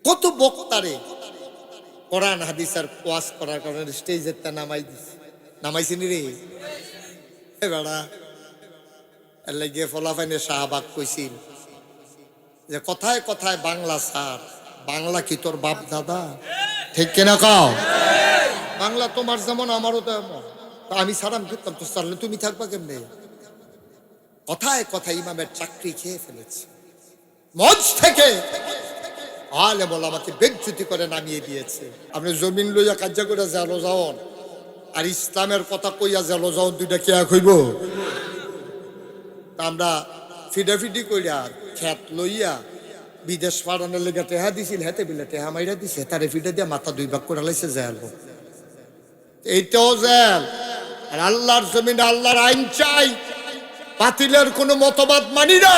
কত বক্তারে কোরআন হাদিস আর ওয়াজ করার কারণে স্টেজের তা নামাইছিনি রে বেড়া এলে গিয়ে ফলাফাইনে শাহবাগ কইছিল যে কথায় কথায় বাংলা স্যার, বাংলা কি তোর বাপ দাদা? ঠিক কিনা কও? বাংলা তোমার যেমন আমারও তেমন। তা আমি সারাম করতাম তো সারলে তুমি থাকবা কেমনে? কথায় কথায় ইমামের চাকরি খেয়ে ফেলেছে। মঞ্চ থেকে আলে বল আমাকে বেজ্জতি করে নামিয়ে দিয়েছে। আপনি জমিন লইয়া কার্য করে জালো যাওন আর ইসলামের কথা কইয়া জালো যাওন, দুইটা কে এক হইব? তা আমরা ফিডাফিডি কইরা খেত লইয়া বিদেশ পাড়ানোর লেগে টেহা দিছিল, হেতে বিলে টেহা মাইরা দিছে, তারে ফিডে দিয়ে মাথা 2 ভাগ করে লাইছে জেল। এইটাও জেল। আর আল্লাহর জমিনে আল্লাহর আইন চাই, বাতিলের কোনো মতবাদ মানি না,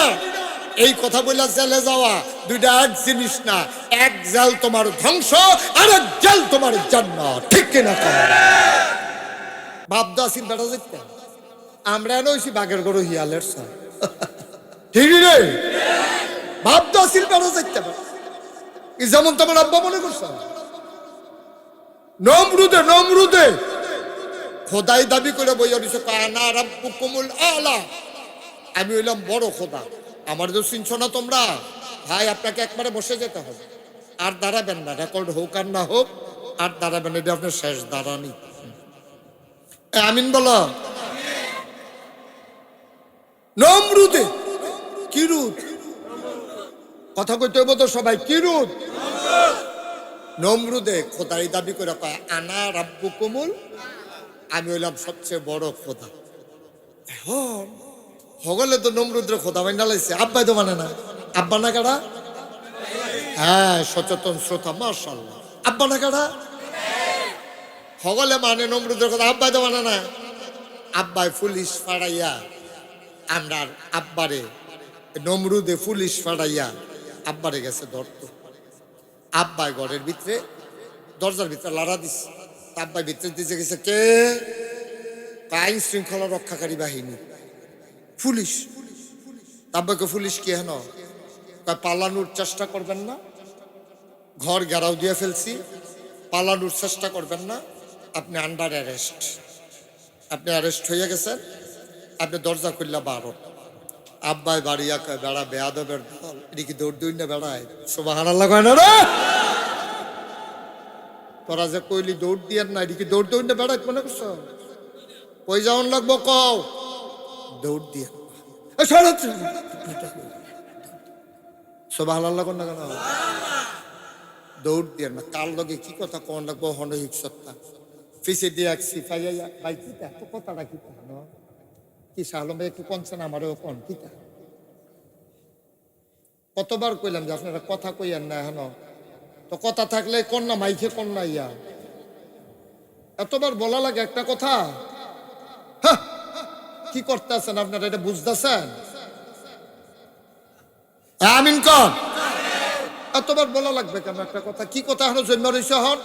এই কথা বলে জেলে যাওয়া দুইটা এক জিনিস না। এক জেল তোমার ধ্বংস, আর এক জেল তোমার জান্নাত। ঠিক কিনা? বাপ দাসিন বেটা যেতে আমরা নইছি বাগের গরু হিয়ালের সব ঠিক রে। বাপ দাসিন বেটা যেতে যেমন তোমার আব্বা মনে করছ। নমরুদে খোদাই দাবি করে বইয়া দিছে, আনা রাব্বুকুমুল আলা, আমি হইলাম বড় খোদা। আমার তো চিনছ না তোমরা? ভাই আপনাকে একবারে বসে যেতে হবে, আর দাঁড়াবেন না, রেকর্ড হোক আর না হোক, আর দাঁড়াবেন, এটা আপনার শেষ দাঁড়ানি। আমিন বলো। নমরুদে কি রুদ কথা কইতে হইব তো সবাই, কি রুদ? নমরুদে খোদাই দাবি করে কয়, আনা রাব্বুকুমুল, আমি হইলাম সবচেয়ে বড় খোদা। হগলে তো নমরুদ্রে খোদা মাইনা লাইছে, আব্বাই তো মানে না। আব্বা না কারা? হ্যাঁ, সচেতন শ্রোতা, মাশাআল্লাহ। আব্বা না কারা? হগলে মানে নমরুদ্রের কথা, আব্বাই তো মানে না। আব্বাই পুলিশ ফাড়াইয়া আমরা আব্বারে, নমরুদে পুলিশ ফাড়াইয়া আব্বারে গেছে ধরতো। আব্বাই ঘরের ভিতরে দরজার ভিতরে লাড়া দিছে। আব্বাই ভিতরে দিতে গেছে, কে? আইন শৃঙ্খলা রক্ষাকারী বাহিনী, পুলিশ। আব্বাকে পুলিশ কি হেন? পালানোর চেষ্টা করবেন না, ঘর ঘেরাও দিয়ে ফেলছি, পালানোর চেষ্টা করবেন না, আপনি আন্ডার অ্যারেস্ট, আপনি অ্যারেস্ট হয়ে গেছেন, আপনি দরজা খুললা 12। আব্বাই বাড়িয়া বেড়া বেয়াদবের দল, এটা কি দৌড় দৌড় না বেড়ায়? সুবহানাল্লাহ কয় না রে? তোরা যে কইলি দৌড় দিয়ে না, এটা কি দৌড় দৌড় না বেড়ায় মনে করছো? কই যাওয়ান লাগবো কও, দৌড় দিয়ে। সুবহানাল্লাহ কোন না কেন? দৌড় দিয়ে না, কার লগে কি কথা কোন লাগবো হনহিক সত্তা ফিসে দিয়ে একছি ফাইয়া ভাই কিতা তো কথাটা কিতা না কি সালম ভাই একটু কনছেন আমারও কোন কিতা। কতবার কইলাম যে আপনারা কথা কইয়ান না, হেন তো কথা থাকলে কোন না মাইকে কোন না ইয়া, এতবার বলা লাগে একটা কথা। কি করতেছেন আপনারা, এটা বুঝতেছেন? আমিন কর। এতবার বলা লাগবে কেন একটা কথা? কি কথা হলো জন্ম রইছে হন?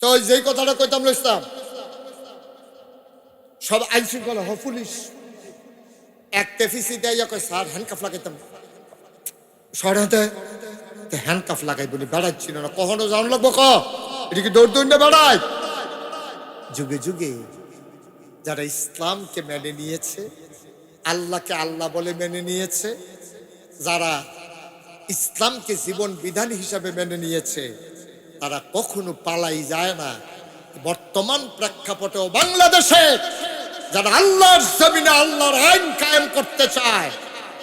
তো যেই কথাটা কইতাম লইতাম সব আইন শৃঙ্খলা পুলিশ এক তেফিসি দেয়া কয়, স্যার হ্যান্ডকাফ লাগাইতাম, সরাতে হ্যান্ডকাফ লাগাই বলি বেড়াচ্ছিল না, কখনো জান লাগবো ক এটা কি দৌড় দৌড় বেড়ায়? যুগে যুগে যারা ইসলামকে মেনে নিয়েছে, আল্লাহকে আল্লাহ বলে মেনে নিয়েছে, যারা ইসলামকে জীবন বিধান হিসাবে মেনে নিয়েছে, তারা কখনো পালাই যায় না। বর্তমান প্রেক্ষাপটেও বাংলাদেশে যারা আল্লাহর জমিনে আল্লাহর আইন কায়েম করতে চায়,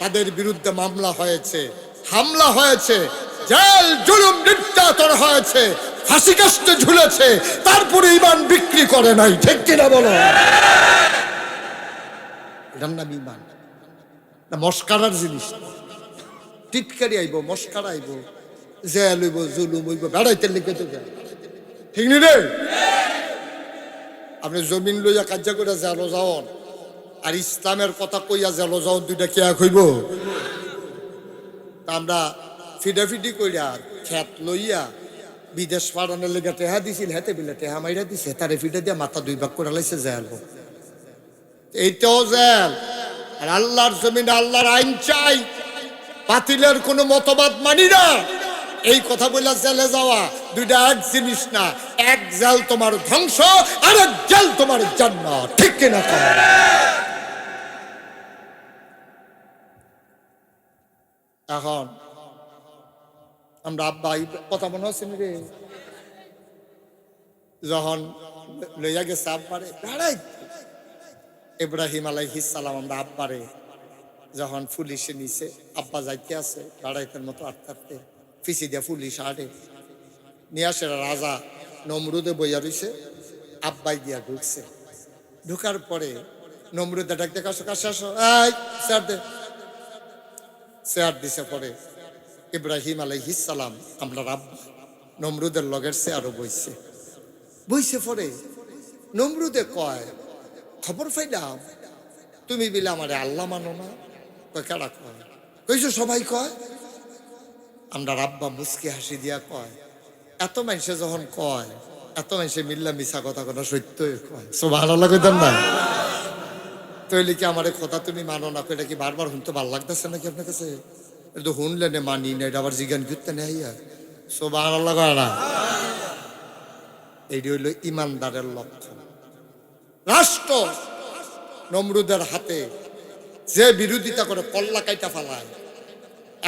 তাদের বিরুদ্ধে মামলা হয়েছে, হামলা হয়েছে, জেল জুলুম নির্যাতন হয়েছে, ফাঁসি কাস্টে ঝুলেছে, তারপরে ইমান বিক্রি করে নাই। ঠিক কিনা বলো? এটার নাম ইমান না, মস্কারার জিনিস। টিটকারি আইব, মস্কার আইব, জেল হইব, জুলুম হইব, বেড়াইতে লিখে তো যায়। ঠিক নি রে? আপনি জমিন লইয়া কার্য করে জেলো যাওন আর ইসলামের কথা কইয়া জেলো যাওন, দুইটা কে এক হইব? আমরা ফিডাফিডি কইরা খেত লইয়া বিদেশ পাড়ানোর লেগে টেহা দিছিল, হেতে বিলে টেহা মাইরা দিছে, তারে ফিডে দিয়ে মাথা 2 ভাগ করে লাইছে জেল। এইটাও জেল। আর আল্লাহর জমিনে আল্লাহর আইন চাই, বাতিলের কোনো মতবাদ মানি না। এই কথা বলে জেলে যাওয়া দুইটা এক জিনিস না। এক জেল তোমার ধ্বংস, আর এক জেল তোমার জান্নাত, ঠিক কিনা? এখন আমরা আব্বা কথা মনে হচ্ছে রে, যখন লইয়া গেছে আব্বারে দাঁড়াই, ইব্রাহিম আলাইহিস সালাম আমরা আব্বারে যখন পুলিশে নিছে, আব্বা যাইতে আছে দাঁড়াইতের মতো আটতে আটতে, ফিসি দিয়া পুলিশ আটে নিয়ে আসে। রাজা নমরুদে বইয়া রইছে, আব্বাই দিয়া ঢুকছে। ঢুকার পরে নমরুদে ডাক দেখে আসো, কাছে আসো, এই চেয়ার দে। চেয়ার দিছে। পরে ইব্রাহিম আলাইহিস সালাম আমরা আব্বা নমরুদের লগের চেয়ারও বইছে। বইছে পরে নমরুদে কয়, খবর পাইলাম তুমি বিলে আমারে আল্লাহ মানো না। কয় কেডা কয়? কইছো সবাই কয়। আমরা আব্বা মুচকি হাসি দিয়া কয়, এত মানুষে যখন কয়, এত মানুষে মিল্লা মিছা কথা কথা সত্যই কয়। সুবহানাল্লাহ কইতাম না? তৈলি কি আমার কথা তুমি মানো না? এটা কি বারবার শুনতে ভালো লাগতেছে নাকি আপনার কাছে? এটা তো শুনলেন মানি না, এটা আবার জিজ্ঞান করতে নেই। সুবহানাল্লাহ কয় না? এইটি হইল ইমানদারের লক্ষণ। রাষ্ট্র নমরুদের হাতে যে বিরোধিতা করে কল্লা কাইটা ফালায়,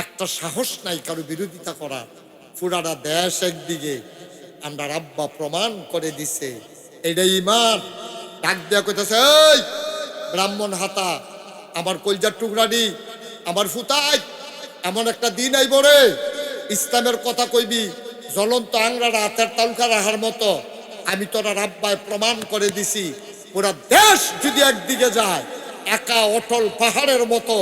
একটা সাহস নাই কারো বিরোধিতা করার। পুরাটা দেশ একদিকে, আমরা আব্বা প্রমাণ করে দিছে এইটা ইমান। ডাক দেয়া কইতেছে, এই ব্রাহ্মণ হাতা, আমার কলজার টুকরানি, আমার ফুতাই, এমন একটা দিন আইব রে, ইসলামের কথা কইবি, জ্বলন্ত আংরারা হাতের তালকা রাখার মতো। আমি তোরা আব্বায় প্রমাণ করে দিছি, পুরা দেশ যদি একদিকে যায়, একা অটল পাহাড়ের মতো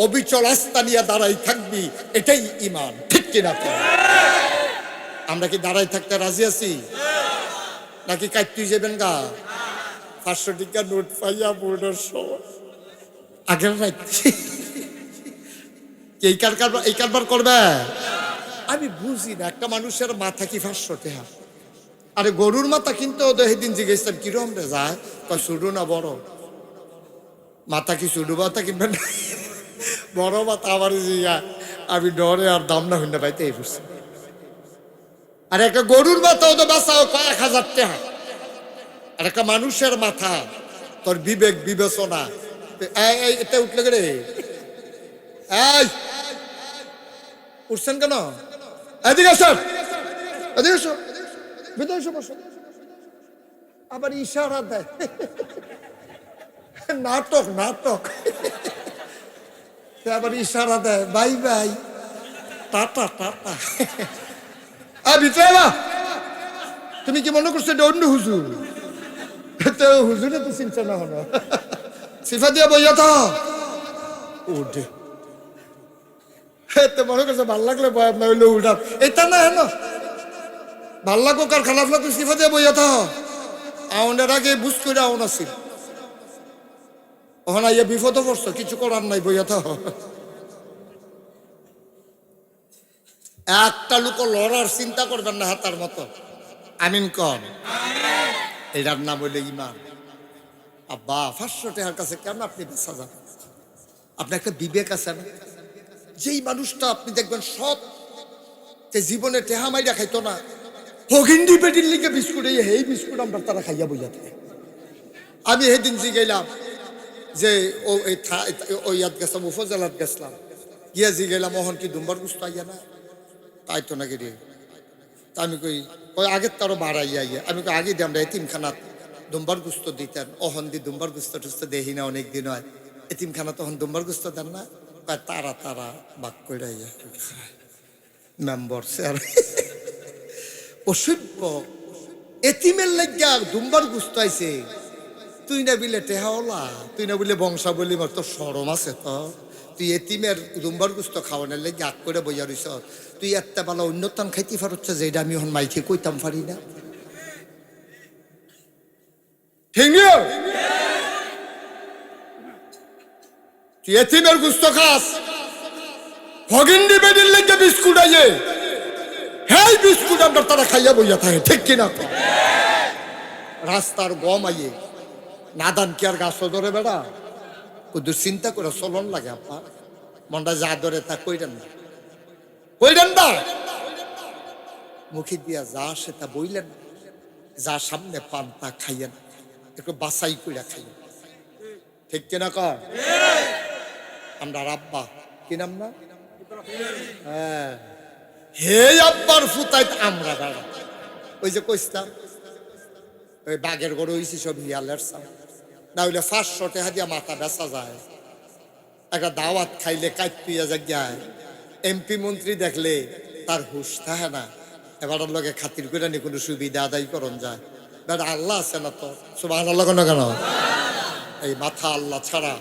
অবিচল আস্থা নিয়ে দাঁড়াই থাকবি, এটাই ইমান, ঠিক কিনা? আমরা কি দাঁড়াই থাকতে রাজি আছি নাকি কাটতে যাবেন গা? 500 টাকা নোট পাইয়া বোর্ডের সময় আগের রাখছি এই কারবার করবে। আমি বুঝি না, একটা মানুষের মাথা কি 500 টাকা? আরে গরুর মাথা কিনতে ওদের সেদিন জিজ্ঞেস কিরম রে যায়, কয় ছোট না বড় মাথা? কি ছোট মাথা কিনবেন বড় মাথা? আমার জিগা আমি ডরে আর দাম না হইনা পাইতে এই বুঝছি। আর একটা গরুর মাথা ওদের বাঁচাও কয়েক 1000 টাকা। আর একটা মানুষের মাথা, তোর বিবেক বিবেচনা এটা উঠলে রে, এই উঠছেন কেন? এদিকে আসেন, এদিকে এসো, ভিতরে এসো, বসো। আবার ইশারা দেয়, নাটক নাটক। আবার ইশারা দেয়, বাই বাই, টাটা টাটা। ভিতরে না, তুমি কি মনে করছো এটা অন্য হুজুর? হুজুরে তো চিনছে না হলো, সিফা দিয়া বইয়া তো উঠে মনে করছে ভাল লাগলে বয়াত না হইলে উঠাত, এটা না হেন ভাল লাগো কার খারাপ লাগতো, সিফা দিয়া বইয়া তো আউনের আগে বুঝ করে আউন আছিল। ওখানে ইয়ে বিপদও পড়ছো, কিছু করার নাই, বইয়া তো। একটা লোক লড়ার চিন্তা করবেন না হাতার মতো। আমিন কন? এটার নাম হইলে ইমান। আব্বা 500 টাকার কাছে কেন আপনি বেচা যাবেন? আপনার একটা বিবেক আছে না? যেই মানুষটা আপনি দেখবেন সৎ, যে জীবনে টেহা মাইরা খাইতো না, হগিন্ডি পেটির লিগে বিস্কুট, এই বিস্কুট আমরা তারা খাইয়া বইয়া থাকে। আমি সেদিন জিগাইলাম যে ওই ইয়াদ গেছিলাম, উপজেলাত গেছিলাম, গিয়া জিগাইলাম ওহন কি দুম্বার গুস্ত আইয়া না? তাই তো নাকি রে। তা আমি কই আগের তারও বাড়াইয়া ইয়া। আমি কই আগে দিয়ে আমরা এতিমখানাত দুম্বার গুস্ত দিতেন, অহন দি দুম্বার গুস্ত টুস্ত দেখি না অনেক দিন হয়। এতিমখানা তখন দুম্বার গুস্ত দেন না? তারা তারা বাক করে মেম্বর স্যার অসভ্য। এতিমের লাগিয়া দুম্বার গুস্ত আইছে, তুই না বিলে টেহাওলা, তুই না বলে বংশাবলী, মার তো সরম আছে তো? তুই এতিমের দুম্বার গুস্ত খাওয়ানোর লেগে আগ করে বইয়া রইছ। তুই একটা বেলা অন্যতম খাইতে পারছে, যে এটা আমি এখন মাইকে কইতাম পারি না। ঠিক তুই এতিমের গুস্ত খাস, হগিন্ডি বেডির লেগে বিস্কুট আইয়ে, হেই বিস্কুট আমরা তারা খাইয়া বইয়া থাকে, ঠিক কিনা? রাস্তার গম আইয়ে নাদান কি আর গাছ ধরে বেড়া? ওদের চিন্তা করে চলন লাগে আপনার মনটা যা ধরে তা কইরেন না, কইরেন না। মুখে দিয়া যা আসে তা বইলেন না, যা সামনে পান তা খাইয়েন, একটু বাছাই কইরা খাইয়েন, ঠিক কিনা কর? আমরা আব্বা কি নাম না, হ্যাঁ, হে আব্বার ফুতাইত আমরা বেড়া। ওই যে কইতাম ওই বাঘের গরু হইছি সব হিয়ালের সাম, না হইলে 500 টাকা দিয়া মাথা বেচা যায়। একটা দাওয়াত খাইলে কাইতুইয়া যায়, এমপি মন্ত্রী দেখলে তার হুশ থাকে না, এবার লগে খাতির করে নি কোনো সুবিধা আদায় করন যায়। বেটা আল্লাহ আছে না তো, সুবহানাল্লাহ না কেন? এই মাথা আল্লাহ ছাড়া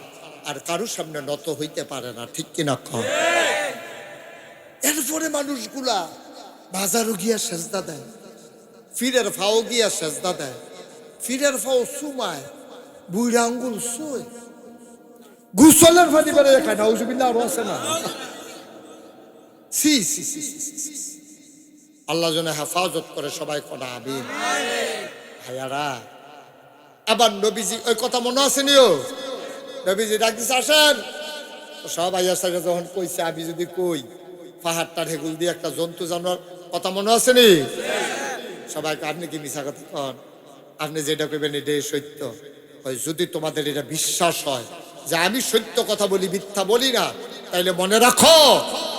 আর কারোর সামনে নত হইতে পারে না, ঠিক কিনা কর? এরপরে মানুষগুলা বাজারও গিয়া সেজদা দেয়, ফিরের ফাও গিয়া সেজদা দেয়, ফিরের ফাও সুমায়, বুড়া আঙ্গুল শুয়ে গুসলের ফানি বেড়ে খায় না, উজুবিল্লাহ আরো আছে না। সি সি সি সি, আল্লাহ যেন হেফাজত করে, সবাই করা আমিন। ভাইয়ারা, আবার নবীজি ওই কথা মনে আছে নিও, নবীজি ডাক দিছে আসেন, সব আইয়ার সাথে যখন কইছে, আমি যদি কই পাহাড়টা ঢেকুল দিয়ে একটা জন্তু জানোয়ার, কথা মনে আছে নি? সবাইকে আপনি কি মিছা কথা কন? আপনি যেটা কইবেন এটাই সত্য। ওই যদি তোমাদের এটা বিশ্বাস হয় যে আমি সত্য কথা বলি, মিথ্যা বলি না, তাইলে মনে রাখো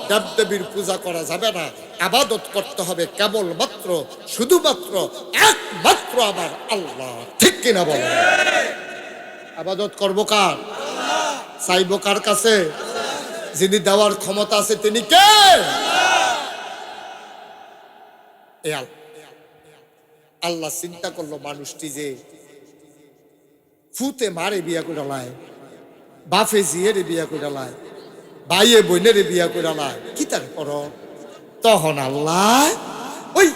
দেবদেবীর পূজা করা যাবে না, আবাদত করতে হবে কেবলমাত্র শুধুমাত্র একমাত্র আমার আল্লাহ, ঠিক কিনা বল? আবাদত করবো কার? চাইবো কার কাছে? যিনি দেওয়ার ক্ষমতা আছে তিনি কে? আল্লাহ চিন্তা করলো মানুষটি যে ফুতে মারে বিয়া করে লায়, বাফে জিয়ের বিয়া করে লায়, ভাইয়ে বোনের বিয়া করে লায়, কি তার কর? তখন আল্লাহ ওই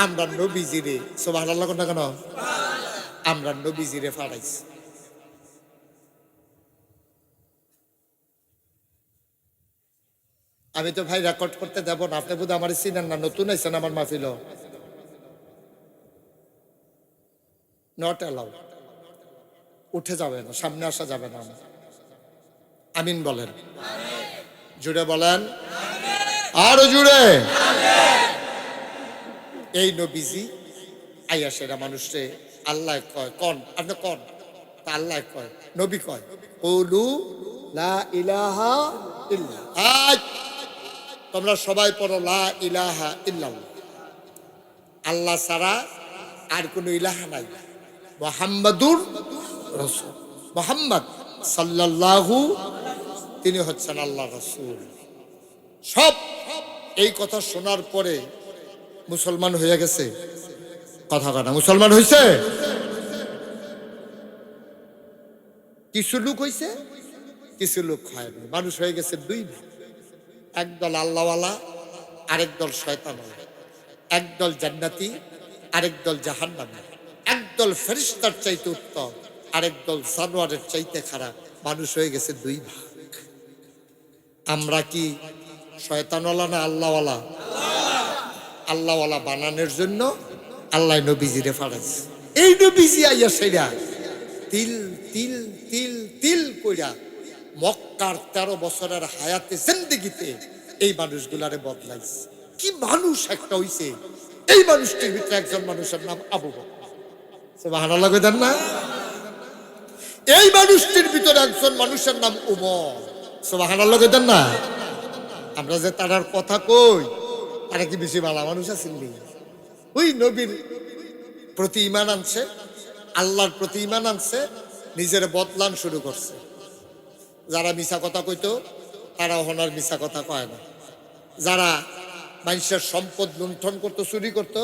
আমরা নবীজিরে, সুবহানাল্লাহ না কেন? আমরা নবীজিরে ফাড়াইছি। আমি তো ভাই রেকর্ড করতে দেব না, আপনি বোধ আমার চিনেন না, নতুন আইছেন আমার মাহফিল, নট অ্যালাউড, উঠে যাবে না, সামনে আসা যাবে না। আমিন বলেন, জুড়ে বলেন, আরো জুড়ে। এই নবীজি আইয়া সেরা মানুষে আল্লাহ কয়, কন আপনি কন, তা আল্লাহ কয়, নবী কয় কুলু লা ইলাহা ইল্লাল্লাহ। তোমরা সবাই পড়ো লা ইলাহা ইল্লাল্লাহ, আল্লাহ ছাড়া আর কোনো ইলাহা নাই, মুহাম্মাদুর রাসূল, মুহাম্মদ সাল্লাল্লাহু, তিনি হচ্ছেন আল্লাহ রাসূল। সব এই কথা শোনার পরে মুসলমান হয়ে গেছে, কথা কথা মুসলমান হয়েছে। কিছু লোক হয়েছে, কিছু লোক হয় না, মানুষ হয়ে গেছে দুই ভাগ, একদল আল্লাহওয়ালা, আরেক দল শয়তানওয়ালা, একদল জান্নাতি, আরেক দল জাহান্নামী, একদল ফেরেশতার চাইতে উত্তম, আরেক দল জানোয়ারের চাইতে খারাপ, মানুষ হয়ে গেছে দুই ভাগ। আমরা কি শয়তানওয়ালা না আল্লাহওয়ালা? আল্লাহওয়ালা বানানোর জন্য আল্লাহ নবীজিরে ফাড়াইছে। এই নবীজি আইয়া সেরা তিল তিল তিল তিল কইরা মক্কার 13 বছরের হায়াতে জিন্দেগিতে এই মানুষগুলারে বদলাইছে। কি মানুষ একটা হইছে! এই মানুষটির ভিতরে একজন মানুষের নাম আবু বকর, সুবহানাল্লাহ কইতেন না? এই মানুষটির ভিতরে একজন মানুষের নাম উমর, সুবহানাল্লাহ কইতেন না? আমরা যে তার কথা কই, তারা কি বেশি ভালো মানুষ আছেন? ওই নবীর প্রতি ঈমান আনছে, আল্লাহর প্রতি ঈমান আনছে, নিজের বদলান শুরু করছে। যারা মিছা কথা কইতো তারা হনার মিছা কথা কয় না, যারা মানুষের সম্পদ লুণ্ঠন করতো, চুরি করতো,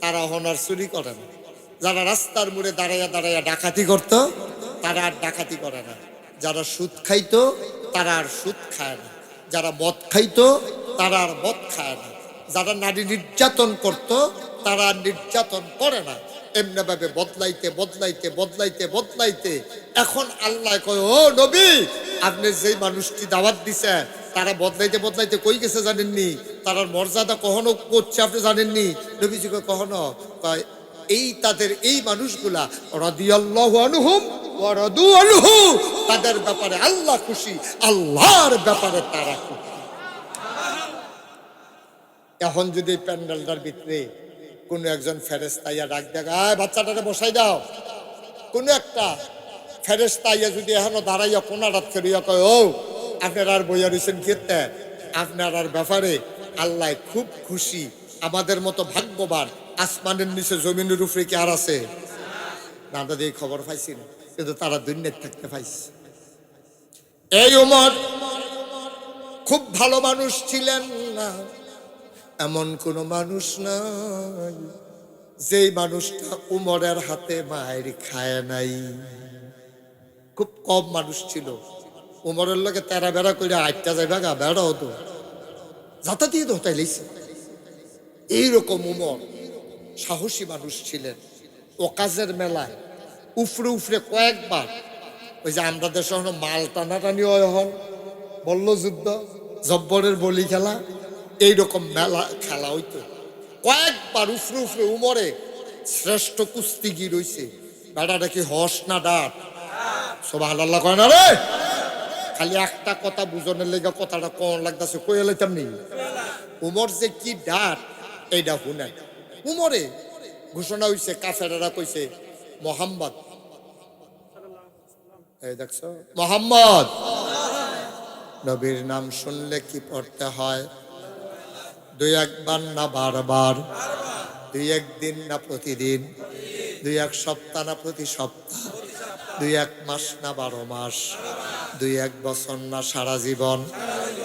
তারা হনার চুরি করে না, যারা রাস্তার মোড়ে দাঁড়াইয়া দাঁড়াইয়া ডাকাতি করতো তারা আর ডাকাতি করে না, যারা সুদ খাইতো তারা আর সুদ খায় না, যারা মদ খাইতো তারা আর মদ খায় না, যারা নারী নির্যাতন করতো তারা আর নির্যাতন করে না। এমনি ভাবে বদলাইতে বদলাইতে বদলাইতে বদলাইতে এখন আল্লাহ কয়, ও নবী, আপনি যেই মানুষটি দাওয়াত দিছে তারা বদলাইতে বদলাইতে কই গেছে জানেননি? তার মর্যাদা কখনো করছে আপনি জানেননি? নবীজিকে কখনো কয় এই তাদের এই মানুষগুলা রাদিয়াল্লাহু আনহুম ওয়ারাদু আনহু, তাদের ব্যাপারে আল্লাহ খুশি, আল্লাহর ব্যাপারে তারা খুশি। এখন যদি প্যান্ডেলটার ভিতরে কোন একজন ফেরেশতা ইয়া ডাক দেয়, বাচ্চাটারে বসাই দাও, কোন একটা ফেরেশতা ইয়া যদি এখনো দাঁড়াইয়া কোনারাত ফেরিয়া কয়, ও আপনারা আর বইয়া রয়েছেন খেতে, আপনার ব্যাপারে আল্লাহ খুব খুশি, আমাদের মতো ভাগ্যবান আসমানের নিচে জমিনের উপরে কি আর আছে না? আমরা এই খবর পাইছি না, কিন্তু তারা দুনিয়ায় থাকতে পাইছে। এই উমর খুব ভালো মানুষ ছিলেন না, এমন কোন মানুষ নাই যেই মানুষটা উমরের হাতে মায়ের খায় নাই। খুব কম মানুষ ছিল উমরের লোকে তেরা বেড়া করে আটটা যাইবা গা বেড়া হতো, যাতা দিয়ে তো হতাই লেছে। এইরকম উমর সাহসী মানুষ ছিলেন। ওকাজের মেলায় উফরে উফরে কয়েকবার, ওই যে আমরা দেশে মাল টানাটানি হন, বলল যুদ্ধ, জব্বরের বলি খেলা, এইরকম মেলা খেলা হইতো। কয়েকবার উফরে উফরে উমরে শ্রেষ্ঠ কুস্তিগির হইছে। বেড়াটা কি হস না ডাক? সুবহানাল্লাহ কয় না রে? খালি একটা কথা বুঝনের লেগে কথাটা কোন লাগতেছে, কই এলাইতাম নি। উমর যে কি ডাক এইটা শুনাই। উমরে ঘোষণা হইছে, কাফেরেরা কইছে মোহাম্মদ, এই দেখছো মোহাম্মদ নবীর নাম শুনলে কি পড়তে হয়? দুই একবার না বারবার, দুই একদিন না প্রতিদিন, দুই এক সপ্তাহ না প্রতি সপ্তাহ, দুই এক মাস না 12 মাস, দুই এক বছর না সারা জীবন,